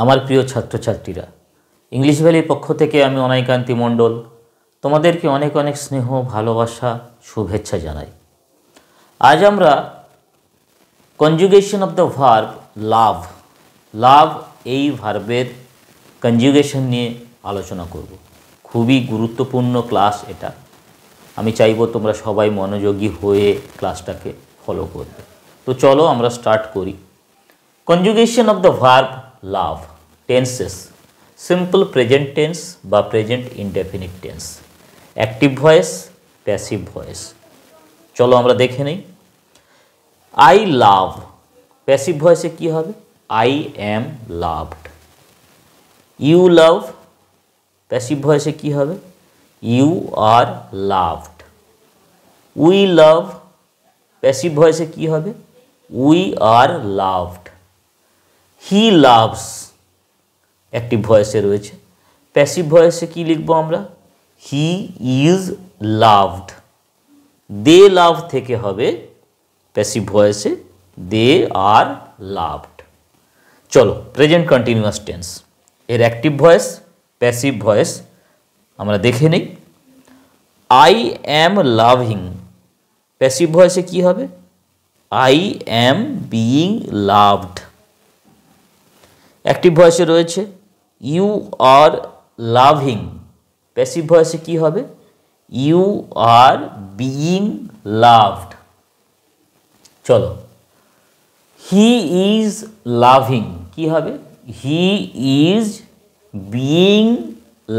আমার প্রিয় ছাত্রছাত্রীরা, ইংলিশ ভ্যালির পক্ষ থেকে আমি অনাইকান্তি মণ্ডল তোমাদেরকে অনেক অনেক স্নেহ, ভালোবাসা, শুভেচ্ছা জানাই। আজ আমরা কনজুগেশন অফ দ্য ভার্ব লাভ এই ভার্বের কনজুগেশন নিয়ে আলোচনা করব। খুবই গুরুত্বপূর্ণ ক্লাস এটা। আমি চাইব তোমরা সবাই মনোযোগী হয়ে ক্লাসটাকে ফলো করবে। তো চলো আমরা স্টার্ট করি। Conjugation of the verb love, tenses, simple present tense বা present indefinite tense, active voice, passive voice. চলো আমরা দেখে নিই। আই লাভ, প্যাসিভ ভয়েসে কি হবে? I am loved. You love, passive ভয়েসে কি হবে? You are loved. We love, passive ভয়েসে কি হবে? We are loved. He loves, active ভয়েসে রয়েছে। প্যাসিভ ভয়েসে কি লিখবো আমরা? He is loved. They love থেকে হবে প্যাসিভ ভয়েসে দে আর লাভড। চলো প্রেজেন্ট কন্টিনিউয়াস টেন্স এর অ্যাক্টিভ ভয়েস, প্যাসিভ ভয়েস আমরা দেখে নিই। আই অ্যাম লাভিং, প্যাসিভ ভয়েসে কি হবে? I am being loved. Active ভয়েসে রয়েছে ইউ আর লাভিং, প্যাসিভ ভয়েসে কি হবে? You are being loved. চলো হি ইজ লাভিং কি হবে? He is being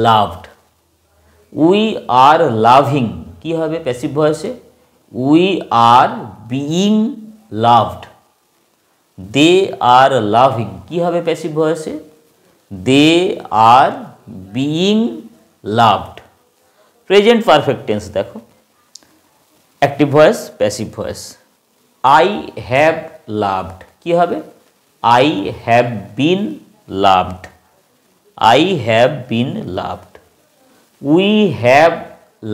loved. We are loving কি হবে প্যাসিভ ভয়েসে? We are being loved. They are loving কি হবে প্যাসিভ ভয়েসে? They are being loved. Present perfect tense দেখো, active voice, passive voice. I have loved কি হবে? I have been loved. I have been loved. We have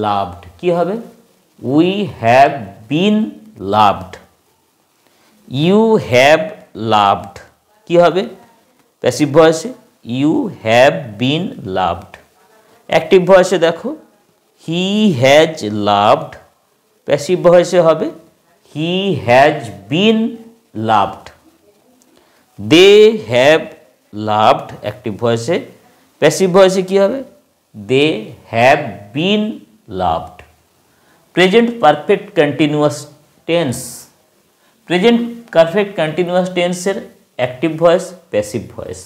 loved কি হবে? We have been loved. You have loved কি হবে passive ভয়েসে? You have been loved. Active ভয়েসে দেখো, he has loved, passive ভয়েসে হবে he has been loved. They have loved, active ভয়েসে, প্যাসিভ ভয়েসে কি হবে? They have been loved. Present perfect continuous tense, present perfect continuous টেন্সের active voice, passive voice.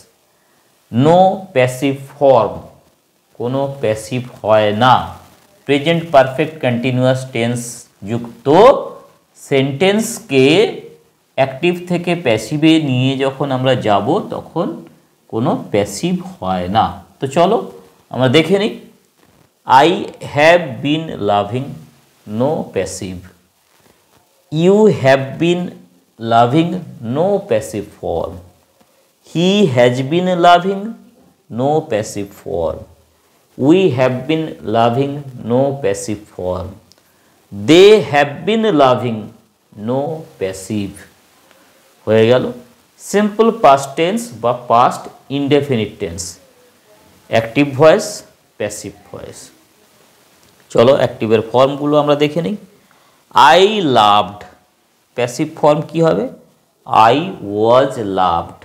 No passive form, কোনো passive হয় না। প্রেজেন্ট পারফেক্ট কন্টিনিউয়াস টেন্স যুক্ত সেন্টেন্সকে active থেকে প্যাসিভে নিয়ে যখন আমরা যাব তখন কোনো প্যাসিভ হয় না। তো চলো আমরা দেখে নিই। I have been loving, no passive. You have been loving, no passive form. He has been loving, no passive form. We have been loving, no passive form. They have been loving, no passive. হয়ে গেল simple past tense বা past indefinite tense, active voice, passive voice. চলো অ্যাক্টিভের ফর্মগুলো আমরা দেখে নিই। I loved, passive form কি হবে? I was loved.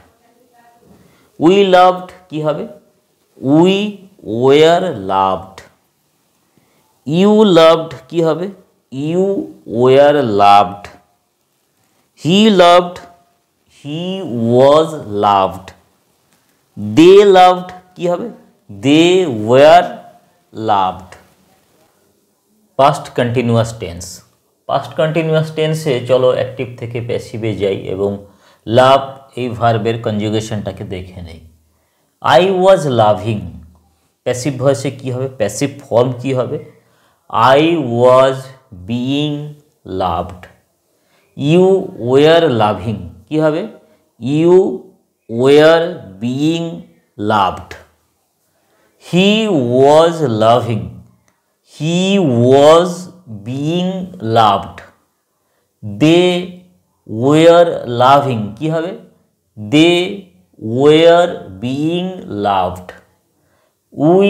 We loved কি হবে? We were loved. You loved কি হবে? You were loved. He loved, he was loved. They loved কি হবে? They were loved. Past continuous tense, past continuous টেন্সে চলো অ্যাক্টিভ থেকে প্যাসিভে যাই এবং লাভ এই ভার্বের কনজুগেশনটাকে দেখে নেই। আই ওয়াজ লাভিং, প্যাসিভ ভয়েসে কি হবে? প্যাসিভ ফর্ম কি হবে? I was being loved. You were loving কি হবে? You were being loved. He was loving, he was being loved. They were loving কি হবে? They were being loved, we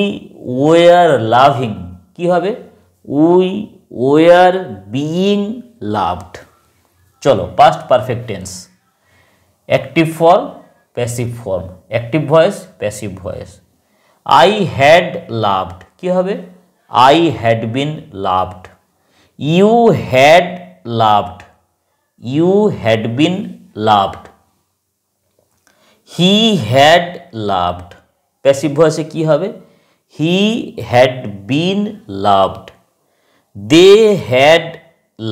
were loving, কি হবে? We were being loved. চলো past perfect tense, active form, passive form, active voice, passive voice. I had loved, কি হবে? I had been loved. You had loved, you had been loved. He had loved, passive ভয়েসে কি হবে? He had been loved. They had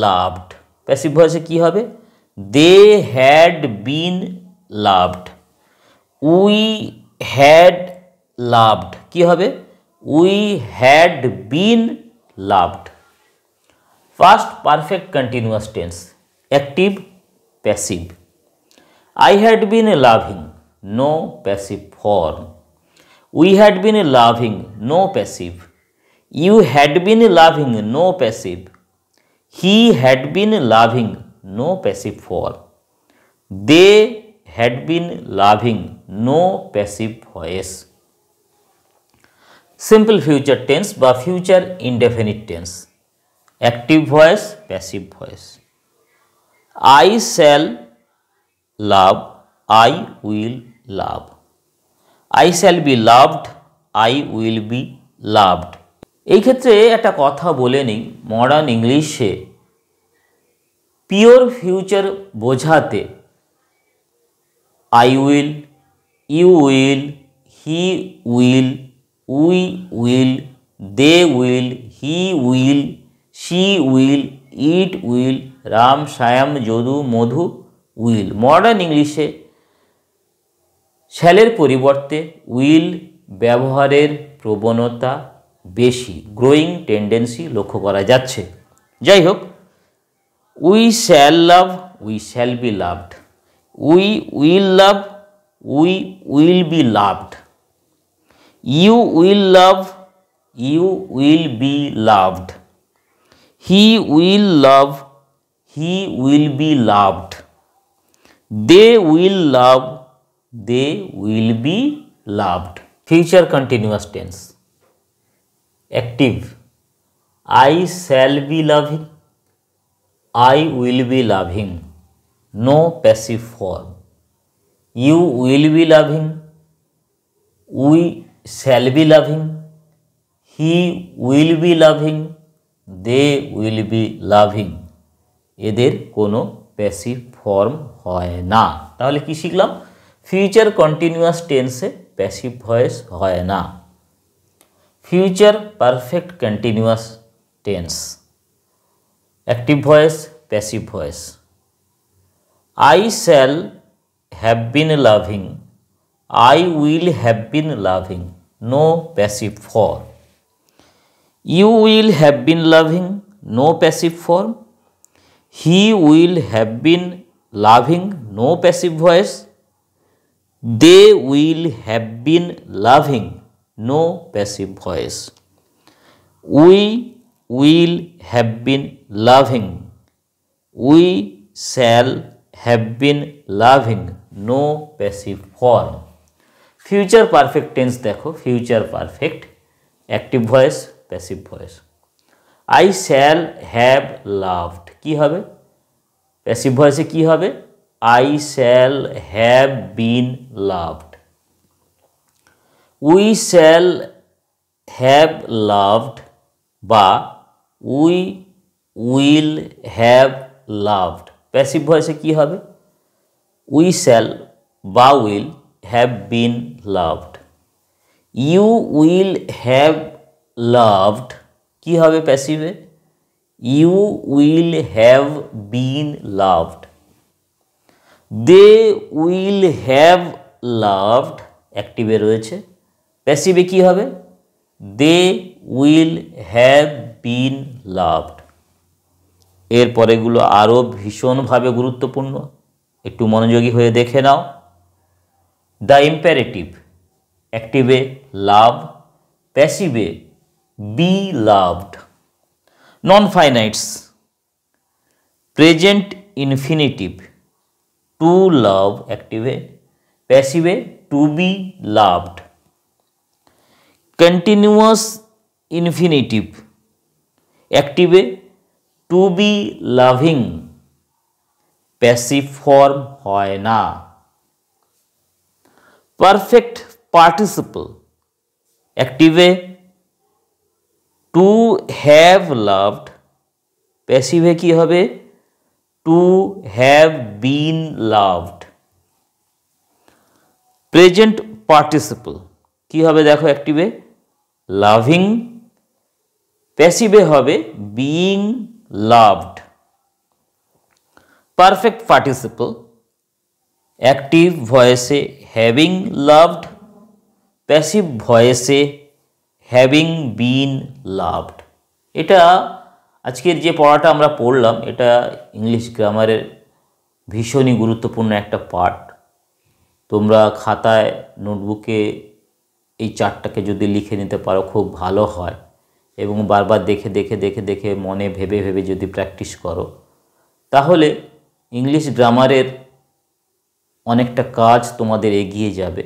loved, passive ভয়েসে কি হবে? They had been loved. We had loved, কি হবে? We had been loved. First perfect continuous tense, active, passive. I had been loving, no passive form. We had been loving, no passive. You had been loving, no passive. He had been loving, no passive form. They had been loving, no passive voice. Simple future tense বা future indefinite tense, active voice, passive voice. I shall love, I will love. I shall be loved, I will be loved. এই ক্ষেত্রে একটা কথা বলে নিই, modern ইংলিশে pure future বোঝাতে I will, you will, he will, we will, they will, he will, she will, it will, Ram, Shyam, Jadu, Madhu will. Modern ইংলিশে শ্যালের পরিবর্তে উইল ব্যবহারের প্রবণতা বেশি, গ্রোয়িং টেন্ডেন্সি লক্ষ্য করা যাচ্ছে। যাই হোক, we shall love, we shall be loved. We will love, we will be loved. You will love, you will be loved. He will love, he will be loved. They will love, they will be loved. Future continuous tense, active. I shall be loving, I will be loving, no passive form. You will be loving, we shall be loving, he will be loving, they will be loving. এদের কোনো passive form হয় না। তাহলে কি শিখলাম? Future continuous টেন্সে passive voice হয় না। Future perfect continuous tense, active voice, passive voice. I shall have been loving, I will have been loving, no passive form. You will have been loving, no passive form. He will have been loving, no passive voice. They will have been loving, no passive voice. We will have been loving, we shall have been loving, no passive form. Future perfect tense দেখো, future perfect, active voice, passive voice. I shall have loved, কি হবে? Passive ভয়েসে কি হবে? I shall have been loved. We shall have loved বা we will have loved, passive ভয়েসে কি হবে? We shall বা will have been loved. You will have loved, কি হবে প্যাসিভে? You will have been loved. They will have loved, অ্যাক্টিভে রয়েছে, প্যাসিভে কি হবে? They will have been loved. এর পরেগুলো আরও ভীষণভাবে গুরুত্বপূর্ণ, একটু মনোযোগী হয়ে দেখে নাও। দ্য ইম্পারেটিভ, অ্যাক্টিভে লাভ, প্যাসিভে be loved. Non finites, present infinitive to love অ্যাক্টিভে, প্যাসিভে to be loved. Continuous infinitive, অ্যাক্টিভে to be loving, passive form হয় না। পারফেক্ট পার্টিসিপল, অ্যাক্টিভে টু হ্যাভ লাভড, প্যাসিভে কি হবে to have been loved. Present participle কি হবে দেখো, অ্যাক্টিভে লাভিং, প্যাসিভে হবে being loved. Perfect participle, active voice having loved, passive voice having been loved. এটা আজকের যে পড়াটা আমরা পড়লাম এটা ইংলিশ গ্রামারের ভীষণই গুরুত্বপূর্ণ একটা পার্ট। তোমরা খাতায় নোটবুকে এই চারটাকে যদি লিখে নিতে পারো খুব ভালো হয়, এবং বারবার দেখে দেখে দেখে দেখে মনে ভেবে ভেবে যদি প্র্যাকটিস করো তাহলে ইংলিশ গ্রামারের অনেকটা কাজ তোমাদের এগিয়ে যাবে।